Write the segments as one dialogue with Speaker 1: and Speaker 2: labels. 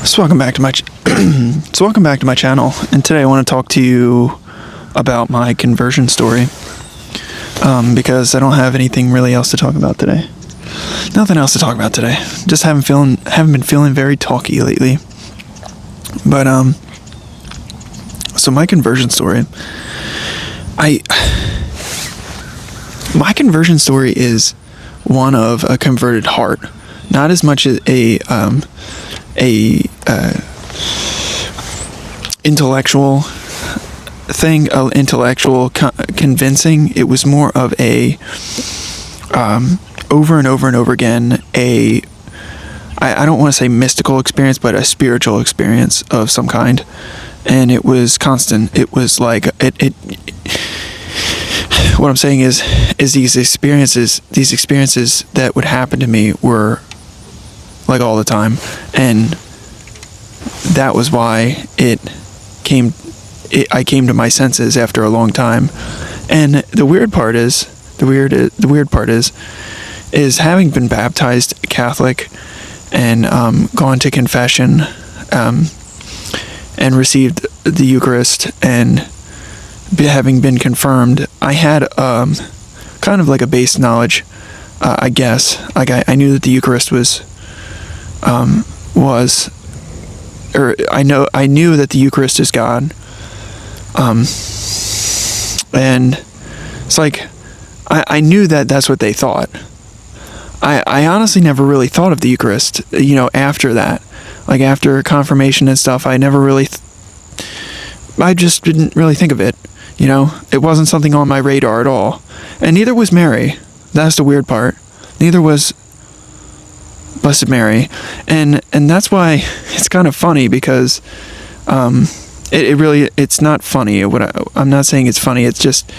Speaker 1: So welcome back to my channel, and today I want to talk to you about my conversion story, because I don't have anything really else to talk about today. Nothing else to talk about today. Just haven't been feeling very talky lately. But so my conversion story, my conversion story is one of a converted heart, not as much as a intellectual thing, intellectual convincing. It was more of a over and over and over again, I don't want to say mystical experience, but a spiritual experience of some kind. And it was constant. It was like what I'm saying is these experiences that would happen to me were like all the time, and that was why I came to my senses after a long time. And the weird part is having been baptized Catholic and gone to confession and received the Eucharist and having been confirmed, I had kind of like a base knowledge, I guess. Like I knew that the Eucharist I knew that the Eucharist is God. And it's like, I knew that that's what they thought. I honestly never really thought of the Eucharist, after that. Like after confirmation and stuff, I never really, I just didn't really think of it, It wasn't something on my radar at all. And neither was Mary. That's the weird part. Neither was Blessed Mary. And that's why it's kind of funny, because it's not funny. I'm not saying it's funny. It's just,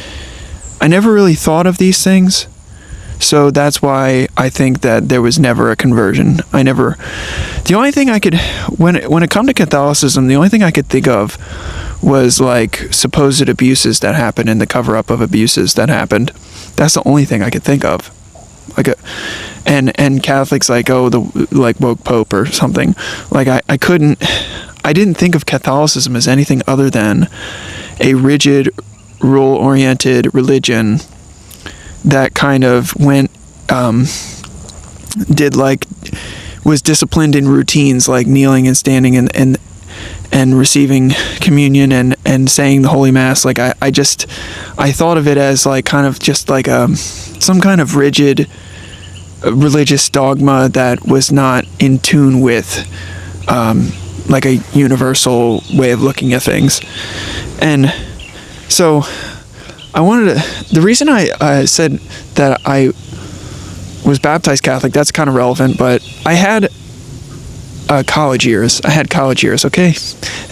Speaker 1: I never really thought of these things. So that's why I think that there was never a conversion. The only thing I could, when it come to Catholicism, the only thing I could think of was like supposed abuses that happened and the cover-up of abuses that happened. That's the only thing I could think of. And Catholics like, like woke Pope or something. Like I didn't think of Catholicism as anything other than a rigid, rule-oriented religion that kind of was disciplined in routines like kneeling and standing and receiving communion and saying the Holy Mass. Like I thought of it as like kind of just like some kind of rigid religious dogma that was not in tune with like a universal way of looking at things. And so the reason I said that I was baptized Catholic, that's kind of relevant, but I had college years, okay?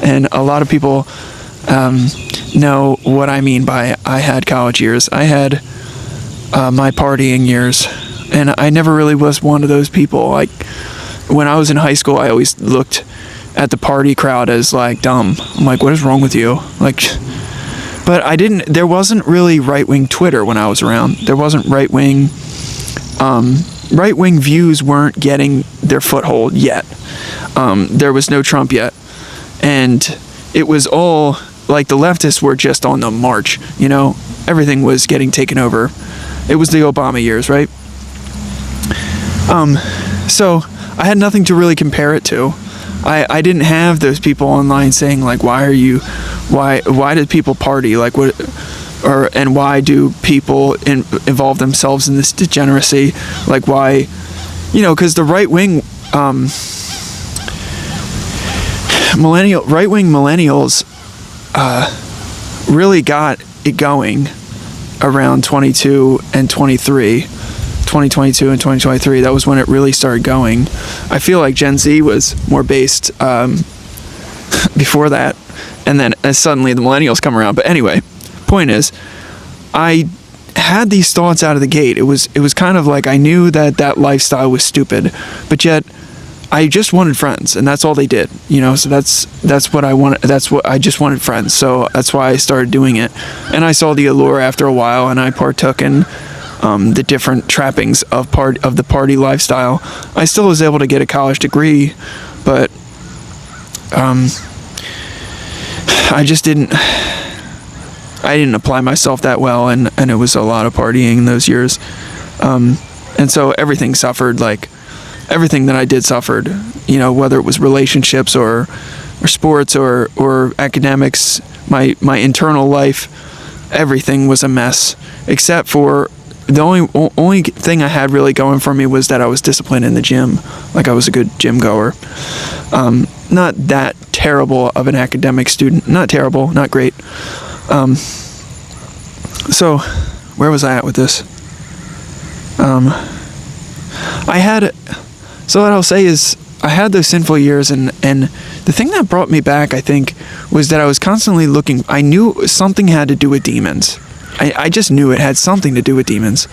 Speaker 1: And a lot of people know what I mean by I had college years. I had my partying years, and I never really was one of those people. Like, when I was in high school, I always looked at the party crowd as, like, dumb. I'm like, what is wrong with you? Like, but there wasn't really right-wing Twitter when I was around. There wasn't right-wing views weren't getting their foothold yet. There was no Trump yet. And it was all, like, the leftists were just on the march, Everything was getting taken over. It was the Obama years, right? So I had nothing to really compare it to. I didn't have those people online saying, like, why did people party? Like, and why do people involve themselves in this degeneracy? Like, why, because the right-wing millennials really got it going around 2022 and 2023. That was when it really started going. I feel like Gen Z was more based before that, and then suddenly the millennials come around. But anyway, point is, I had these thoughts out of the gate. It was kind of like I knew that lifestyle was stupid, but yet I just wanted friends, and that's all they did, so that's what I wanted. That's what I just wanted, friends. So that's why I started doing it. And I saw the allure after a while, and I partook in the different trappings of the party lifestyle. I still was able to get a college degree, but I just didn't apply myself that well, and it was a lot of partying in those years. And so everything suffered, like everything that I did suffered, whether it was relationships or sports or academics, my internal life, everything was a mess, except for the only thing I had really going for me was that I was disciplined in the gym. Like, I was a good gym goer. Not that terrible of an academic student. Not terrible, not great. So where was I at with this? So what I'll say is, I had those sinful years, and the thing that brought me back, I think, was that I was constantly looking. I knew something had to do with demons. I just knew it had something to do with demons,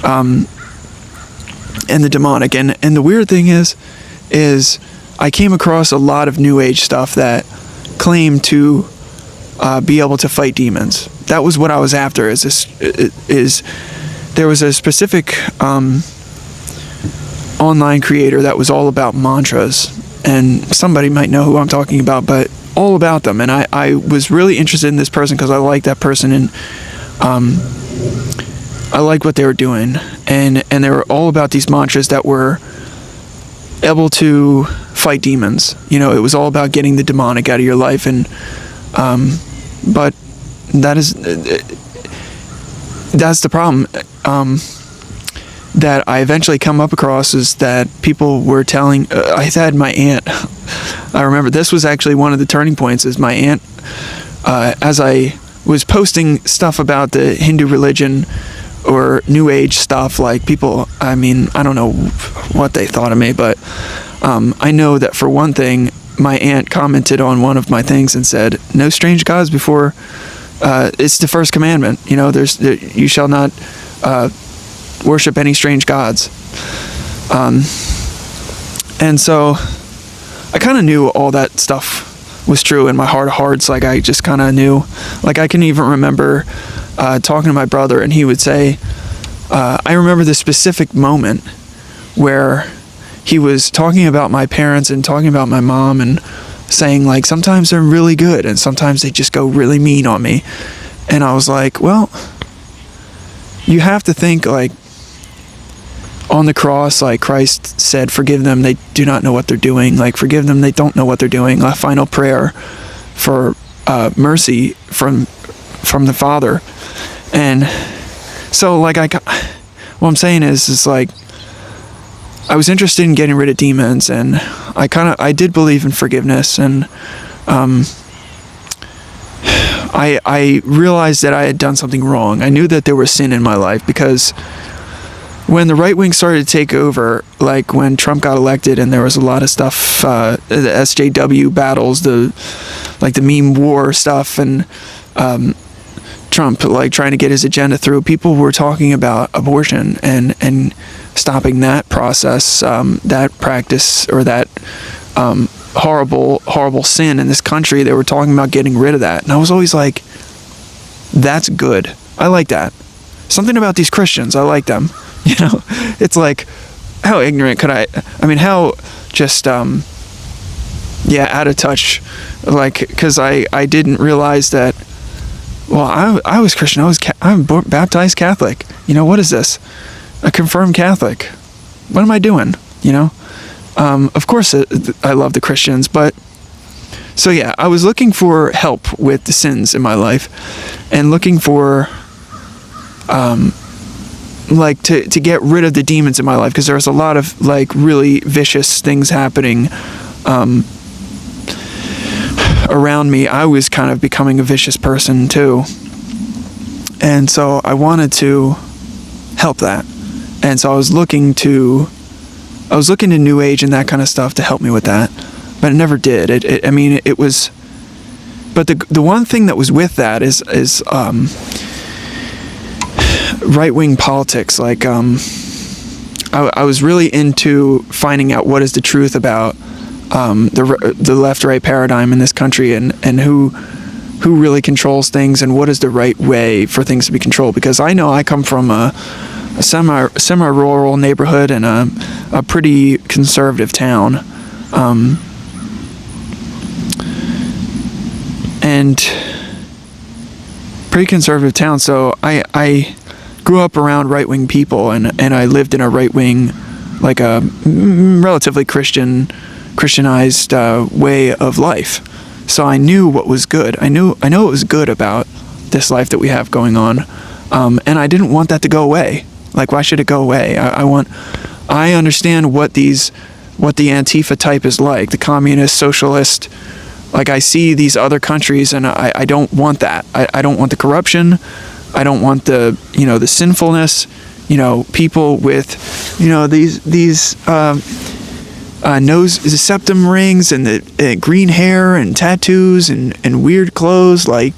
Speaker 1: and the demonic. And the weird thing is I came across a lot of New Age stuff that claimed to be able to fight demons. That was what I was after. There was a specific online creator that was all about mantras, and somebody might know who I'm talking about, but all about them. And I was really interested in this person because I liked that person, and I liked what they were doing, and they were all about these mantras that were able to fight demons. It was all about getting the demonic out of your life, and but that's the problem that I eventually come up across, is that people were telling. I had my aunt. I remember this was actually one of the turning points. Is my aunt, as I was posting stuff about the Hindu religion or New Age stuff, like people, I don't know what they thought of me, but I know that for one thing, my aunt commented on one of my things and said, "No strange gods before." It's the first commandment. You shall not worship any strange gods. And so I kind of knew all that stuff was true in my heart of hearts. Like, I just kind of knew. Like, I can even remember talking to my brother, and he would say, I remember this specific moment where he was talking about my parents and talking about my mom, and saying, like, sometimes they're really good and sometimes they just go really mean on me. And I was like, well, you have to think, like, on the cross, like, Christ said, forgive them, they do not know what they're doing. Like, forgive them, they don't know what they're doing. A final prayer for mercy from the Father. And so, like, what I'm saying is like, I was interested in getting rid of demons, and I did believe in forgiveness, and I realized that I had done something wrong. I knew that there was sin in my life, because when the right wing started to take over, like when Trump got elected, and there was a lot of stuff, the SJW battles, the meme war stuff, and Trump, like, trying to get his agenda through, people were talking about abortion and stopping that process, that practice, or that horrible sin in this country. They were talking about getting rid of that, and I was always like, that's good. I like that. Something about these Christians, I like them. It's like, how ignorant could how just out of touch, like, because I didn't realize that. Well, I was Christian. I'm baptized Catholic. What is this? A confirmed Catholic. What am I doing? Of course I love the Christians, but so yeah, I was looking for help with the sins in my life, and looking for to get rid of the demons in my life, because there was a lot of, like, really vicious things happening around me. I was kind of becoming a vicious person too, and so I wanted to help that. And so I was looking to New Age and that kind of stuff to help me with that, but it never did. It was. But the one thing that was with that is right-wing politics. Like, I was really into finding out what is the truth about the left-right paradigm in this country, and who really controls things, and what is the right way for things to be controlled. Because I know I come from a semi-rural neighborhood and a pretty conservative town, and pretty conservative town. So I grew up around right-wing people, and I lived in a right-wing, like a relatively Christianized way of life. So I knew what was good. I know what was good about this life that we have going on, and I didn't want that to go away. Like, why should it go away? I understand what the Antifa type is like, the communist, socialist. Like, I see these other countries, and I don't want that. I don't want the corruption. I don't want the sinfulness. People with, these the septum rings and the green hair and tattoos and weird clothes, like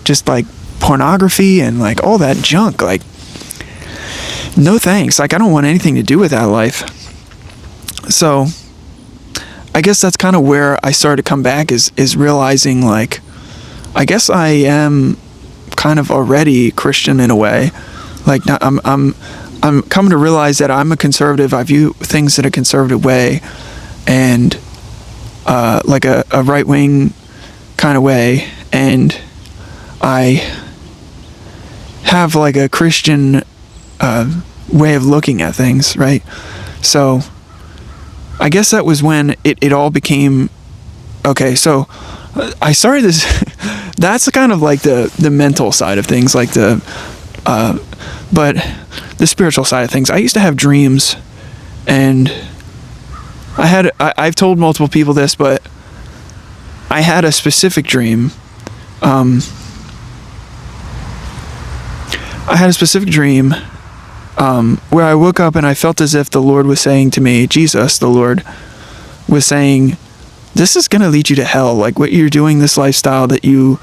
Speaker 1: just like pornography and like all that junk. Like, no thanks. Like, I don't want anything to do with that life. So I guess that's kind of where I started to come back, is realizing, like, I guess I am kind of already Christian in a way. Like, I'm coming to realize that I'm a conservative. I view things in a conservative way, and like a right-wing kind of way, and I have like a Christian way of looking at things, right? So I guess that was when it all became okay. So I started this. That's kind of like the mental side of things, like but the spiritual side of things. I used to have dreams, and I've told multiple people this, but I had a specific dream. I had a specific dream where I woke up and I felt as if the Lord was saying to me, Jesus, the Lord, was saying, this is going to lead you to hell. Like, what you're doing, this lifestyle that you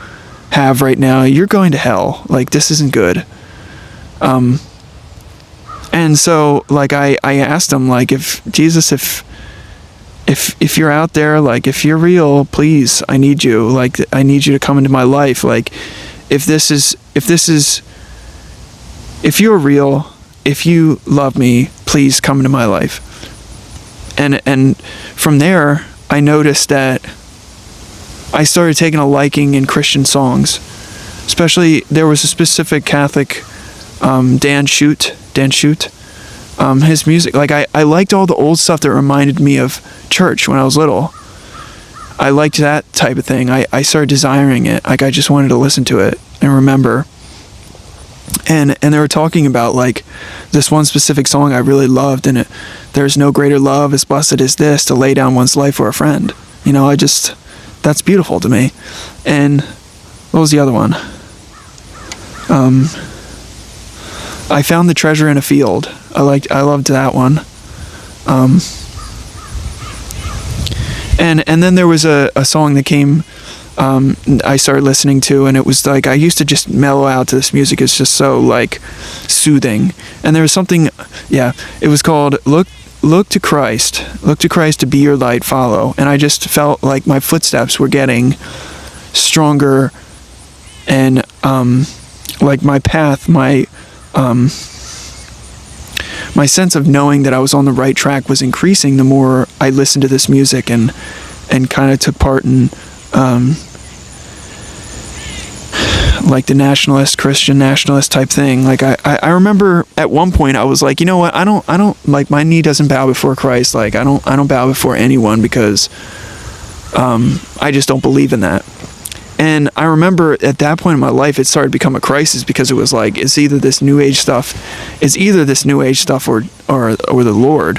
Speaker 1: have right now, you're going to hell. Like, this isn't good. And so, like, I asked him, like, if Jesus, if you're out there, like, if you're real, please, I need you. Like, I need you to come into my life. Like, if you're real, if you love me, please come into my life. And from there, I noticed that I started taking a liking in Christian songs. Especially, there was a specific Catholic, Dan Schutt, his music. Like, I liked all the old stuff that reminded me of church when I was little. I liked that type of thing. I started desiring it. Like, I just wanted to listen to it and remember. And they were talking about, like, this one specific song I really loved, and there's no greater love as blessed as this, to lay down one's life for a friend. That's beautiful to me. And what was the other one? I found the treasure in a field. I loved that one. And then there was a song that came, I started listening to, and it was like, I used to just mellow out to this music. It's just so, like, soothing. And there was something, it was called Look to Christ to be your light, follow. And I just felt like my footsteps were getting stronger, and like my path, my sense of knowing that I was on the right track was increasing the more I listened to this music and kind of took part in like the Christian nationalist type thing. Like, I remember at one point I was like, you know what, I don't like, my knee doesn't bow before Christ. Like, I don't bow before anyone, because I just don't believe in that. And I remember at that point in my life, it started to become a crisis, because it was like, it's either this new age stuff or the Lord,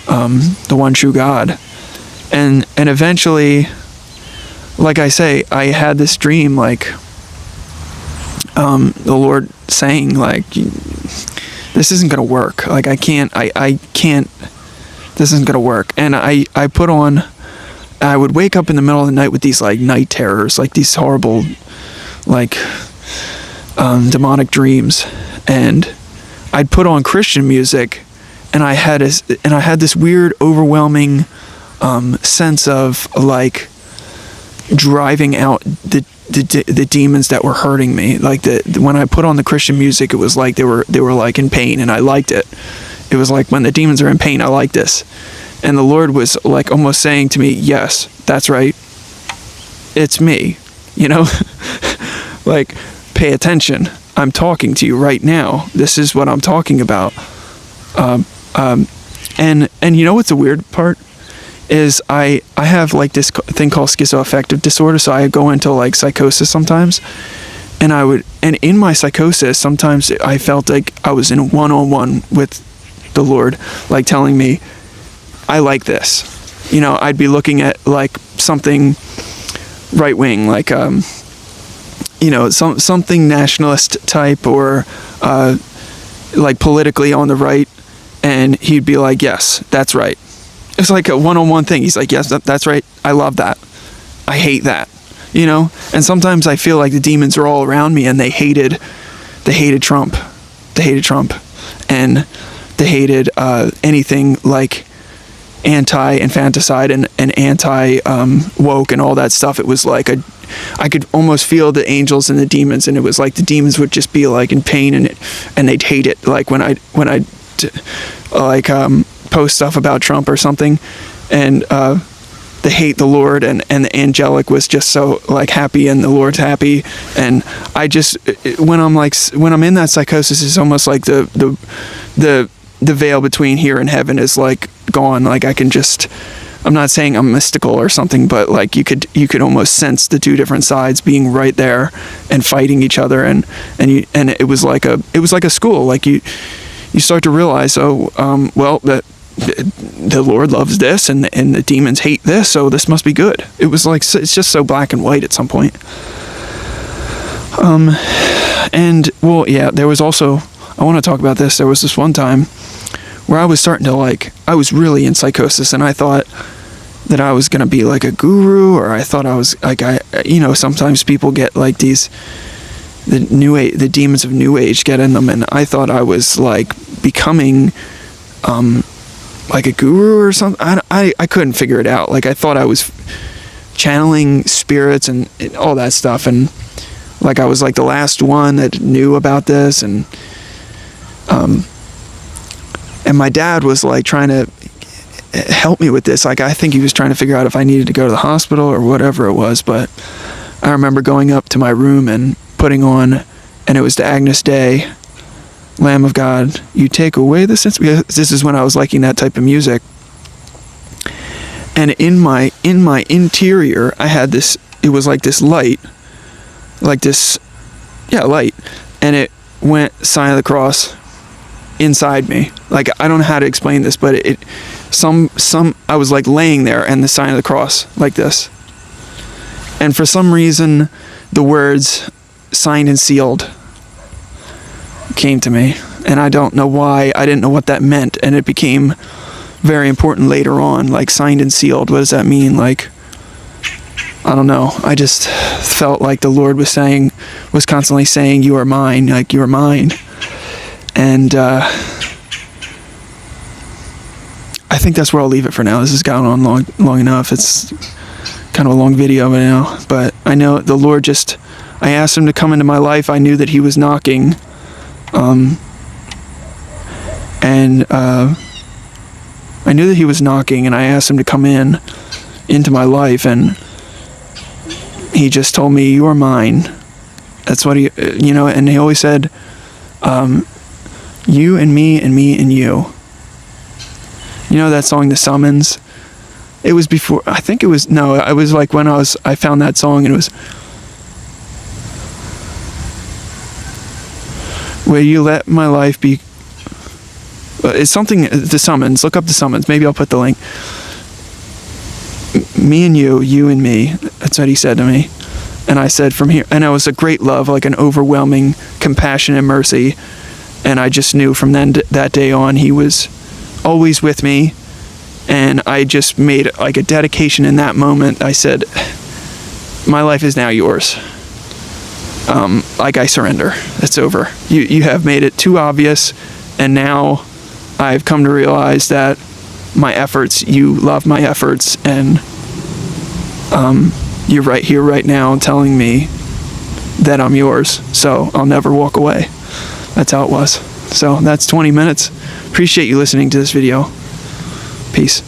Speaker 1: the one true God. And eventually, like I say, I had this dream, like, the Lord saying, like, this isn't gonna work. Like, I can't, this isn't gonna work. And I would wake up in the middle of the night with these, like, night terrors, like these horrible, like, demonic dreams. And I'd put on Christian music, and I had this weird, overwhelming sense of, like, driving out the demons that were hurting me. Like, when I put on the Christian music, it was like they were like in pain, and I liked it. It was like, when the demons are in pain, I like this. And the Lord was, like, almost saying to me, yes, that's right. It's me. you know? Like, pay attention. I'm talking to you right now. This is what I'm talking about. And you know what's the weird part? Is I have like this thing called schizoaffective disorder, so I go into like psychosis sometimes. And in my psychosis, sometimes I felt like I was in one-on-one with the Lord, like telling me, I like this. You know, I'd be looking at like something right-wing, like, you know, something nationalist type or like politically on the right. And he'd be like, yes, that's right. It's like a one-on-one thing. He's like, yes, that's right. I love that. I hate that. You know, and sometimes I feel like the demons are all around me, and they hated Trump, and they hated anything like anti-infanticide and anti-woke and all that stuff. It was like I could almost feel the angels and the demons, and it was like the demons would just be like in pain, and they'd hate it. Like when I post stuff about Trump or something, and they hate the Lord, and the angelic was just so like happy, and the Lord's happy, and I just when I'm in that psychosis, it's almost like the veil between here and heaven is like gone. Like I'm not saying I'm mystical or something, but like you could almost sense the two different sides being right there and fighting each other, and it was like a school. Like you start to realize, well, that the Lord loves this, and the demons hate this, so this must be good. It was like, it's just so black and white at some point. And well, yeah, there was also, I want to talk about this. There was this one time where I was starting to I was really in psychosis, and I thought that I was going to be like a guru, or I thought I was like, you know, sometimes people get like the demons of New Age get in them, and I thought I was like becoming, like a guru or something. I couldn't figure it out. Like I thought I was channeling spirits and all that stuff, and like I was like the last one that knew about this, and my dad was like trying to help me with this. Like I think he was trying to figure out if I needed to go to the hospital or whatever it was. But I remember going up to my room and putting on, and it was the Agnus Dei, Lamb of God, you take away the sins. This is when I was liking that type of music. And in my interior, I had this, it was like this light, light. And it went sign of the cross inside me. Like, I don't know how to explain this, but I was like laying there, and the sign of the cross like this. And for some reason, the words signed and sealed came to me, and I don't know why. I didn't know what that meant, and it became very important later on. Like, signed and sealed, what does that mean? Like, I don't know. I just felt like the Lord was constantly saying, you are mine, like, you are mine. And I think that's where I'll leave it for now. This has gone on long enough. It's kind of a long video right now, but I know the Lord I asked him to come into my life. I knew that he was knocking. I knew that he was knocking, and I asked him to come into my life, and he just told me, you are mine. That's what he, and he always said, you and me and me and you. You know that song, The Summons? It was before, it was like when I found that song, and it was, will you let my life be, it's something, The Summons, look up The Summons, maybe I'll put the link. Me and you and me, that's what he said to me. And I said, from here, and it was a great love, like an overwhelming compassion and mercy, and I just knew from that day on, he was always with me, and I just made like a dedication in that moment. I said, my life is now yours. Like, I surrender. It's over. You have made it too obvious, and now I've come to realize that my efforts, you love my efforts, and you're right here right now telling me that I'm yours, so I'll never walk away. That's how it was. So that's 20 minutes. Appreciate you listening to this video. Peace.